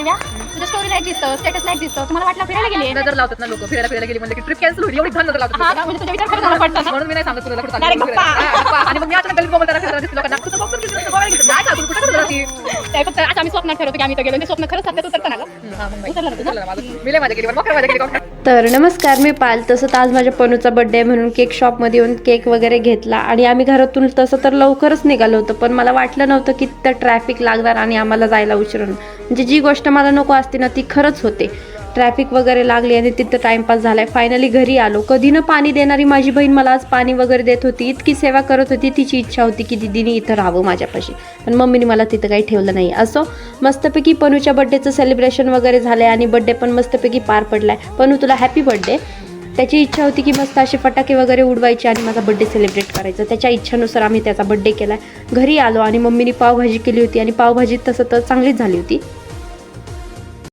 दिव्या तुझ्या स्टोरीला एक दिसतं, स्टेटसला एक दिसतं, तुम्हाला वाटलं फिरायला गेली नजर लावतात ना लोक, फिरायला गेली म्हणजे की ट्रिप कॅन्सल होईल एवढी घाण नजर लावतात. हा म्हणजे तुझा विचार खरं झाला पडतं ना. म्हणून मी नाही सांगत तुला कुठं Direct गप्पा. आणि मग मी आता गल्लीत बोलताना फिरायला दिसते लोकांना कुठं बघतो की गोव्याला गेली नाही का कुठं कुठं जाती. ते फक्त आता आम्ही स्वप्नात ठरवतो की आम्ही इथं गेलो, ते स्वप्न खरंच सत्यात उतरतं ना गं. हा मग उतरलं ना तुझं? उचललं ना माझं. मी लय मजा केली, मग मजा केली. तर नमस्कार, मी पायल. तसं आज माझ्या पनूचा बड्डे आहे म्हणून केक शॉपमध्ये येऊन केक वगैरे घेतला आणि आम्ही घरातून तसं तर लवकरच निघालो होतो, पण मला वाटलं नव्हतं की तिथं ट्रॅफिक लागणार आणि आम्हाला जायला उशीर होणार. म्हणजे जी गोष्ट मला नको असते ना ती खरंच होते. ट्रॅफिक वगैरे लागली आणि तिथं टाइमपास झालाय. फायनली घरी आलो. कधी न पाणी देणारी माझी बहीण मला आज पाणी वगैरे देत होती, इतकी सेवा करत होती. तिची इच्छा होती की दीदीने इथं राहावं माझ्यापाशी, पण मम्मीने मला तिथं काही ठेवलं नाही. असो, मस्तपैकी पनूच्या बड्डेचं सेलिब्रेशन वगैरे झालंय आणि बड्डे पण मस्तपैकी पार पडलाय. पनू तुला हॅपी बड्डे. त्याची इच्छा होती की मस्त असे फटाके वगैरे उडवायचे आणि माझा बड्डे सेलिब्रेट करायचा. त्याच्या इच्छेनुसार आम्ही त्याचा बड्डे केला. घरी आलो आणि मम्मीने पावभाजी केली होती आणि पावभाजी तसं तर चांगलीच झाली होती.